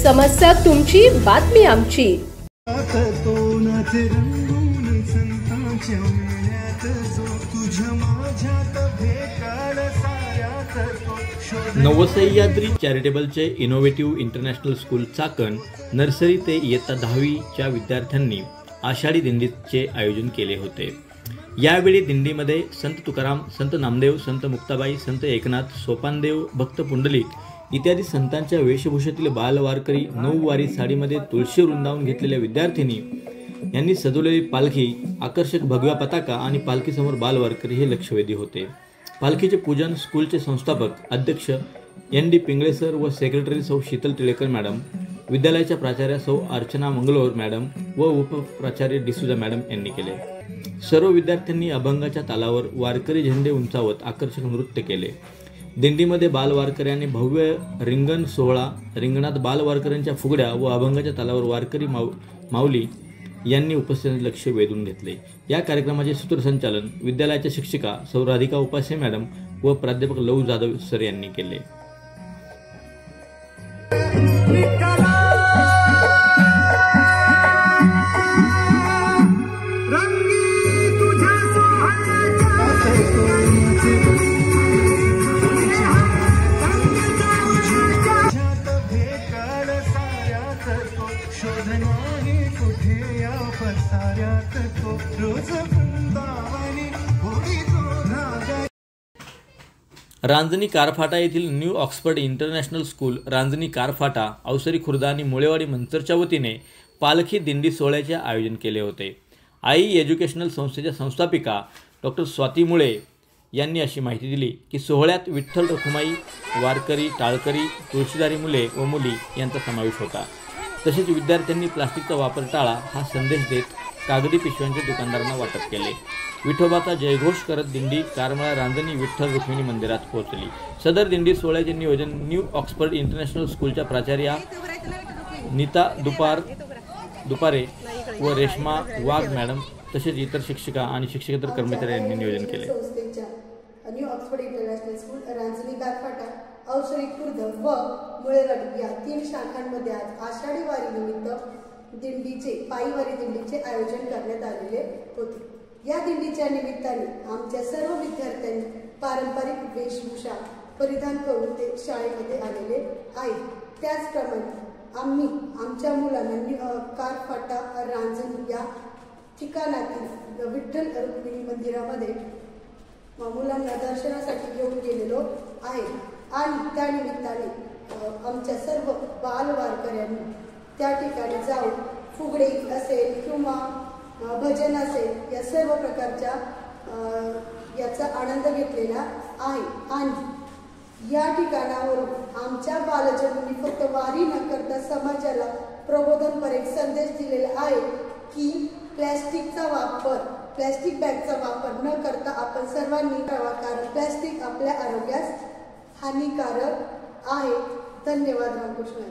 समस्या तुमची, बातमी आमची। नवसह्याद्री चॅरिटेबलचे innovative international school Chakan nursery ते इयत्ता 10वीच्या विद्यार्थ्यांनी आषाढी दिंडीचे आयोजन केले होते। यावेळी दिंडीमध्ये संत तुकाराम, संत नामदेव, संत मुक्ताबाई, संत एकनाथ, सोपानदेव, भक्त पुंडलिक इत्यादी संतांच्या वेशभूषेतील बालवारकरी, 9 वारी साडीमध्ये तुळशी वृंदावन घेतलेल्या विद्यार्थिनी यांनी सजवलेली पालखी, आकर्षक भगव्या पताका आणि पालखीसमोर बालवारकरी हे लक्षवेधी होते। पालखीचे पूजन स्कूलचे संस्थापक अध्यक्ष ND पिंगळे सर व सेक्रेटरी सौ शीतल टिळेकर मॅडम, विद्यालयाच्या प्राचार्या सौ अर्चना मंगलोर मॅडम व उपप्राचार्य डिसूजा मॅडम यांनी केले। सर्व विद्यार्थ्यांनी अभंगाच्या तालावर वारकरी झेंडे उंचावत आकर्षक नृत्य केले। दिंडीमध्ये बालवारकऱ्यांनी भव्य रिंगण सोहळा, रिंगणात बालवारकऱ्यांच्या फुगड्या व अभंगाच्या तालावर वारकरी माऊली यांनी उपस्थितांचे लक्ष वेधून घेतले। या कार्यक्रमाचे सूत्रसंचालन विद्यालयाच्या शिक्षिका सौ राधिका उपासे मॅडम व प्राध्यापक लव जाधव सर यांनी केले। रांजणी कारफाटा येथील new Oxford international school, Ranjani Karphata, Avsari Khurd आणि मुळेवाडी मंचरच्या वतीने पालखी दिंडी सोहळ्याचे आयोजन केले होते। आई एज्युकेशनल संस्थेच्या संस्थापिका डॉ. स्वाती मुळे यांनी अशी माहिती दिली की सोहळ्यात विठ्ठल रखुमाई, वारकरी, टाळकरी, तुळशीदारी मुले व मुली यांचा समावेश होता। तसेच विद्यार्थ्यांनी प्लास्टिकचा वापर टाळा हा संदेश देत कागदी पिशव्यांचे दुकानदारांना वाटप केले। विठोबाचा जयघोष करत दिंडी कारमळा रांजणी विठ्ठल रुक्मिणी मंदिरात पोहोचली। सदर दिंडी सोहळ्याचे नियोजन न्यू ऑक्सफर्ड इंटरनॅशनल स्कूलच्या प्राचार्या नीता दुपारे व रेश्मा वाघ मॅडम तसेच इतर शिक्षिका आणि शिक्षकेतर कर्मचारी यांनी नियोजन केले। New Oxford international school, Ranjani Karphata, Avsari Khurd व मुळेवाडी या 3 शाखांमध्ये आज आषाढी वारी निमित्त पायी वारी दिंडीचे आयोजन करण्यात आलेले होते। या दिंडीच्या निमित्ताने आमच्या सर्व विद्यार्थ्यांनी पारंपरिक वेशभूषा परिधान करून ते शाळेमध्ये आलेले आहेत। त्याचप्रमाणे आम्ही आमच्या मुलांना कारफाटा, रांजणी या ठिकाणातील विठ्ठल रुक्मिणी मंदिरामध्ये मुलांना दर्शनासाठी घेऊन गेलेलो आहे आणि त्या निमित्ताने आमच्या सर्व बालवारकऱ्यांनी त्या ठिकाणी जाऊन फुगडी असेल किंवा भजन असेल या सर्व प्रकारच्या याचा आनंद घेतलेला आहे। आणि या ठिकाणावरून आमच्या बालजननी फक्त वारी न करता समाजाला प्रबोधनपर एक संदेश दिलेला आहे की प्लॅस्टिक बॅगचा वापर न करता आपण सर्वांनी करावा, कारण प्लॅस्टिक आपल्या आरोग्यास हानिकारक आहे। धन्यवाद रामकृष्ण।